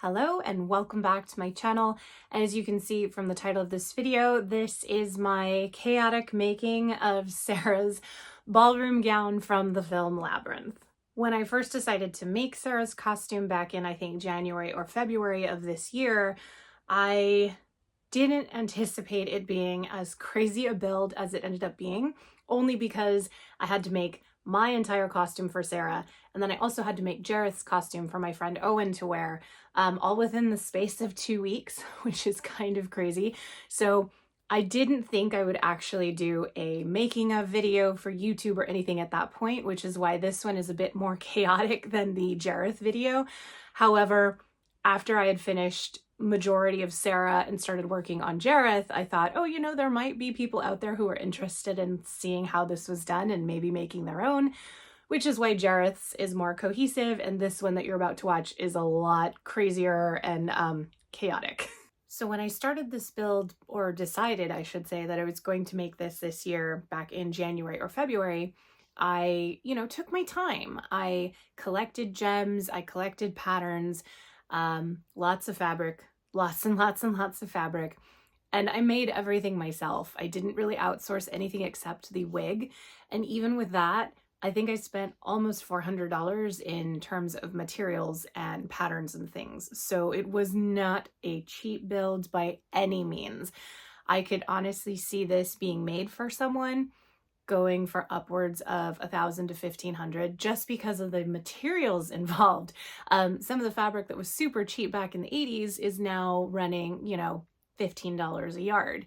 Hello and welcome back to my channel. As you can see from the title of this video, this is my chaotic making of Sarah's ballroom gown from the film Labyrinth. When I first decided to make Sarah's costume back in, I think, January or February of this year, I didn't anticipate it being as crazy a build as it ended up being, only because I had to make my entire costume for Sarah, and then I also had to make Jareth's costume for my friend Owen to wear, all within the space of 2 weeks, which is kind of crazy. So I didn't think I would actually do a making of video for YouTube or anything at that point, which is why this one is a bit more chaotic than the Jareth video. However, after I had finished majority of Sarah and started working on Jareth, I thought, oh, you know, there might be people out there who are interested in seeing how this was done and maybe making their own, which is why Jareth's is more cohesive, and this one that you're about to watch is a lot crazier and chaotic. So when I started this build, or decided, I should say, that I was going to make this year back in January or February, I, took my time. I collected gems, I collected patterns, lots of fabric, lots and lots and lots of fabric. And I made everything myself. I didn't really outsource anything except the wig. And even with that, I think I spent almost $400 in terms of materials and patterns and things. So it was not a cheap build by any means. I could honestly see this being made for someone going for upwards of $1,000 to $1,500 just because of the materials involved. Some of the fabric that was super cheap back in the 80s is now running, $15 a yard.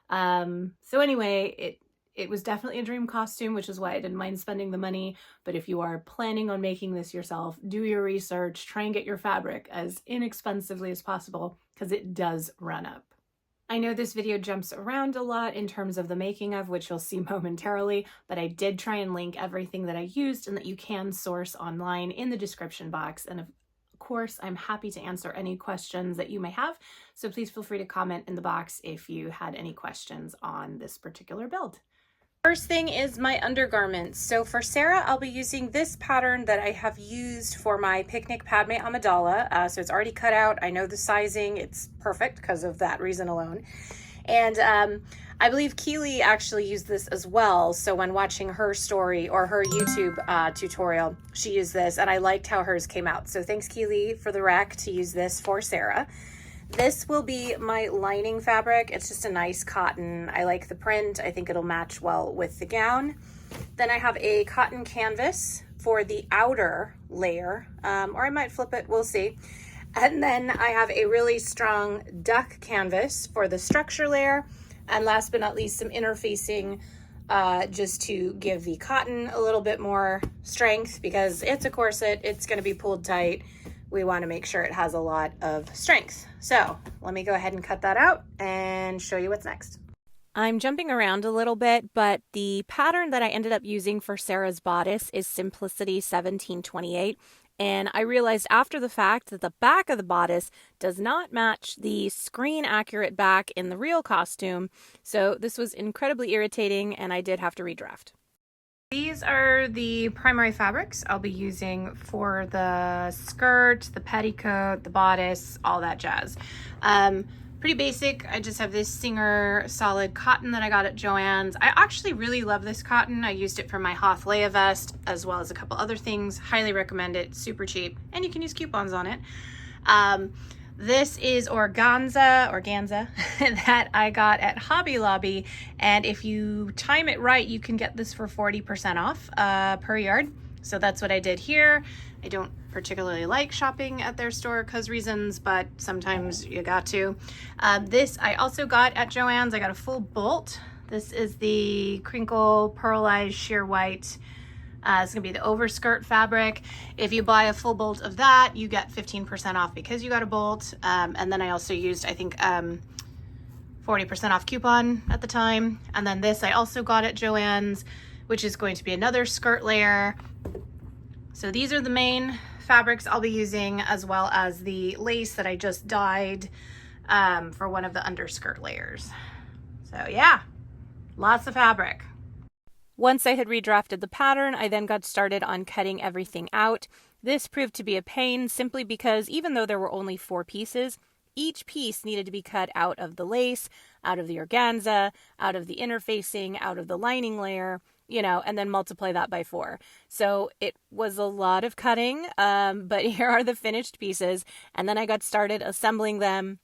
So anyway, it was definitely a dream costume, which is why I didn't mind spending the money. But if you are planning on making this yourself, do your research, try and get your fabric as inexpensively as possible, because it does run up. I know this video jumps around a lot in terms of the making of, which you'll see momentarily, but I did try and link everything that I used and that you can source online in the description box. And of course, I'm happy to answer any questions that you may have. So please feel free to comment in the box if you had any questions on this particular build. First thing is my undergarments. So for Sarah, I'll be using this pattern that I have used for my picnic Padme Amidala. So it's already cut out. I know the sizing. It's perfect because of that reason alone. And I believe Keely actually used this as well. So when watching her story or her YouTube tutorial, she used this and I liked how hers came out. So thanks, Keely, for the rec to use this for Sarah. This will be my lining fabric. It's just a nice cotton. I like the print. I think it'll match well with the gown. Then I have a cotton canvas for the outer layer, or I might flip it, we'll see. And then I have a really strong duck canvas for the structure layer. And last but not least, some interfacing just to give the cotton a little bit more strength, because it's a corset, it's gonna be pulled tight. We want to make sure it has a lot of strength. So let me go ahead and cut that out and show you what's next. I'm jumping around a little bit, but the pattern that I ended up using for Sarah's bodice is Simplicity 1728. And I realized after the fact that the back of the bodice does not match the screen accurate back in the real costume. So this was incredibly irritating and I did have to redraft. These are the primary fabrics I'll be using for the skirt, the petticoat, the bodice, all that jazz. Pretty basic. I just have this Singer solid cotton that I got at Joann's. I actually really love this cotton. I used it for my Hoth Leia vest as well as a couple other things. Highly recommend it. Super cheap, and you can use coupons on it. This is organza that I got at Hobby Lobby, and if you time it right, you can get this for 40% off per yard. So that's what I did here. I don't particularly like shopping at their store because reasons, but sometimes you got to. This I also got at Joann's. I got a full bolt. This is the crinkle pearlized sheer white. It's gonna be the overskirt fabric. If you buy a full bolt of that, you get 15% off because you got a bolt. And then I also used, I think, 40% off coupon at the time. And then this I also got at Joann's, which is going to be another skirt layer. So these are the main fabrics I'll be using, as well as the lace that I just dyed for one of the underskirt layers. So yeah, lots of fabric. Once I had redrafted the pattern, I then got started on cutting everything out. This proved to be a pain simply because even though there were only 4 pieces, each piece needed to be cut out of the lace, out of the organza, out of the interfacing, out of the lining layer, you know, and then multiply that by 4. So it was a lot of cutting, but here are the finished pieces. And then I got started assembling them,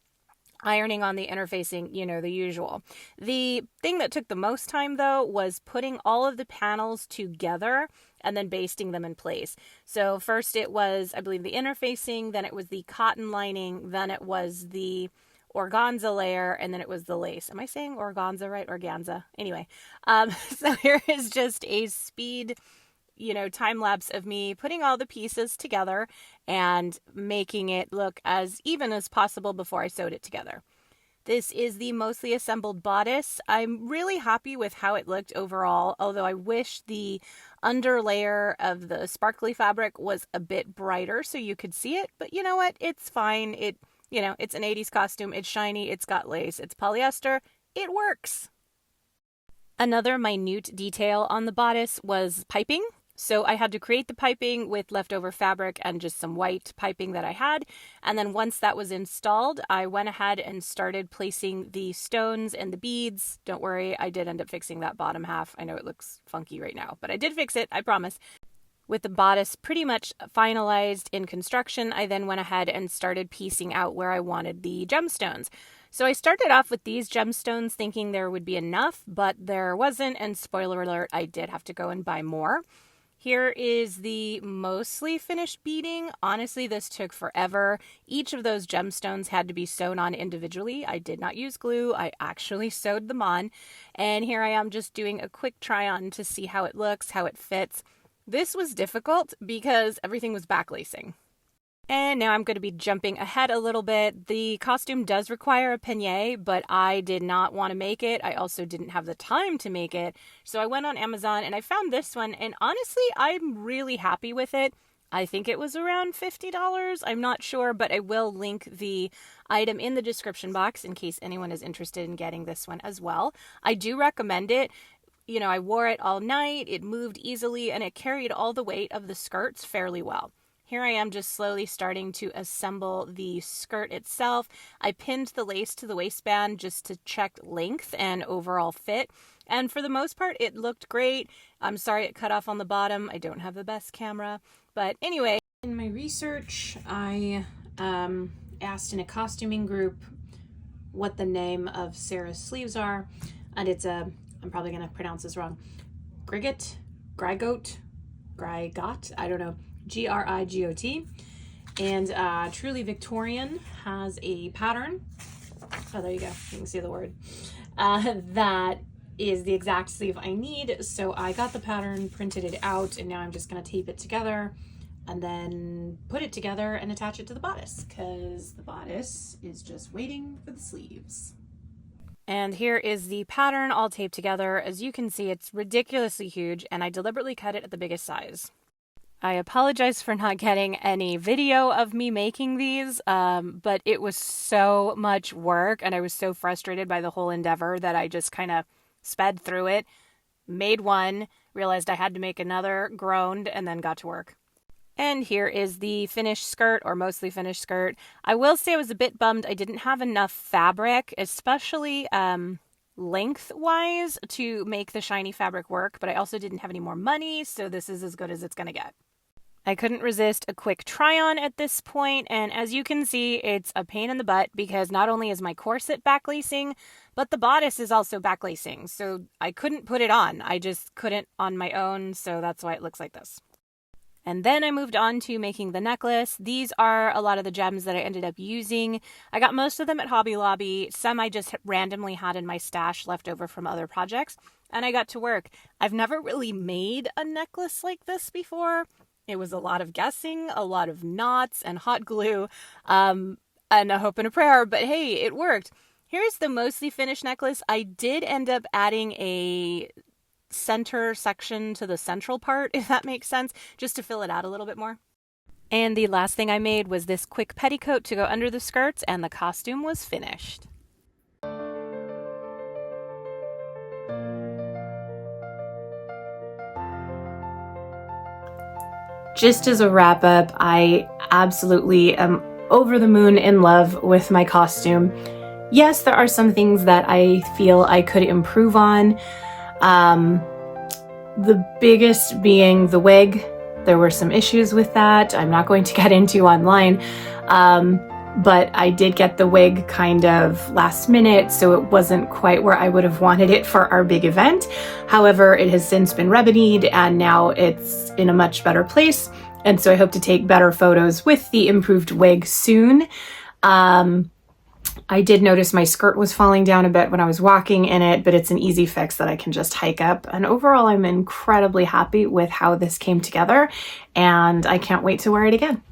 ironing on the interfacing, you know, the usual. The thing that took the most time, though, was putting all of the panels together and then basting them in place. So first it was, I believe, the interfacing, then it was the cotton lining, then it was the organza layer, and then it was the lace. Am I saying organza right? Organza. Anyway, so here is just a speed, you know, time lapse of me putting all the pieces together and making it look as even as possible before I sewed it together. This is the mostly assembled bodice. I'm really happy with how it looked overall, although I wish the under layer of the sparkly fabric was a bit brighter so you could see it, but you know what? It's fine. You know, it's an 80s costume. It's shiny. It's got lace. It's polyester. It works. Another minute detail on the bodice was piping. So I had to create the piping with leftover fabric and just some white piping that I had. And then once that was installed, I went ahead and started placing the stones and the beads. Don't worry, I did end up fixing that bottom half. I know it looks funky right now, but I did fix it, I promise. With the bodice pretty much finalized in construction, I then went ahead and started piecing out where I wanted the gemstones. So I started off with these gemstones thinking there would be enough, but there wasn't, and spoiler alert, I did have to go and buy more. Here is the mostly finished beading. Honestly, this took forever. Each of those gemstones had to be sewn on individually. I did not use glue. I actually sewed them on. And here I am just doing a quick try on to see how it looks, how it fits. This was difficult because everything was backlacing. And now I'm going to be jumping ahead a little bit. The costume does require a panier, but I did not want to make it. I also didn't have the time to make it. So I went on Amazon and I found this one. And honestly, I'm really happy with it. I think it was around $50. I'm not sure, but I will link the item in the description box in case anyone is interested in getting this one as well. I do recommend it. You know, I wore it all night. It moved easily and it carried all the weight of the skirts fairly well. Here I am just slowly starting to assemble the skirt itself. I pinned the lace to the waistband just to check length and overall fit. And for the most part, it looked great. I'm sorry it cut off on the bottom. I don't have the best camera. But anyway, in my research, I asked in a costuming group what the name of Sarah's sleeves are. And it's I'm probably going to pronounce this wrong, Grigot, I don't know. Grigot, and Truly Victorian has a pattern. Oh, there you go. You can see the word. That is the exact sleeve I need. So I got the pattern, printed it out, and now I'm just going to tape it together and then put it together and attach it to the bodice because the bodice is just waiting for the sleeves. And here is the pattern all taped together. As you can see, it's ridiculously huge, and I deliberately cut it at the biggest size. I apologize for not getting any video of me making these, but it was so much work and I was so frustrated by the whole endeavor that I just kind of sped through it, made one, realized I had to make another, groaned, and then got to work. And here is the finished skirt, or mostly finished skirt. I will say I was a bit bummed I didn't have enough fabric, especially lengthwise, to make the shiny fabric work, but I also didn't have any more money, so this is as good as it's going to get. I couldn't resist a quick try-on at this point, and as you can see, it's a pain in the butt because not only is my corset backlacing, but the bodice is also backlacing, so I couldn't put it on. I just couldn't on my own, so that's why it looks like this. And then I moved on to making the necklace. These are a lot of the gems that I ended up using. I got most of them at Hobby Lobby. Some I just randomly had in my stash left over from other projects, and I got to work. I've never really made a necklace like this before. It was a lot of guessing, a lot of knots and hot glue, and a hope and a prayer, but hey, it worked. Here's the mostly finished necklace. I did end up adding a center section to the central part, if that makes sense, just to fill it out a little bit more. And the last thing I made was this quick petticoat to go under the skirts, and the costume was finished. just as a wrap up, I absolutely am over the moon in love with my costume. Yes, there are some things that I feel I could improve on. The biggest being the wig. There were some issues with that I'm not going to get into online, but I did get the wig kind of last minute, so it wasn't quite where I would have wanted it for our big event. However, it has since been remedied and now it's in a much better place, and so I hope to take better photos with the improved wig soon. I did notice my skirt was falling down a bit when I was walking in it, but it's an easy fix that I can just hike up. And overall, I'm incredibly happy with how this came together, and I can't wait to wear it again.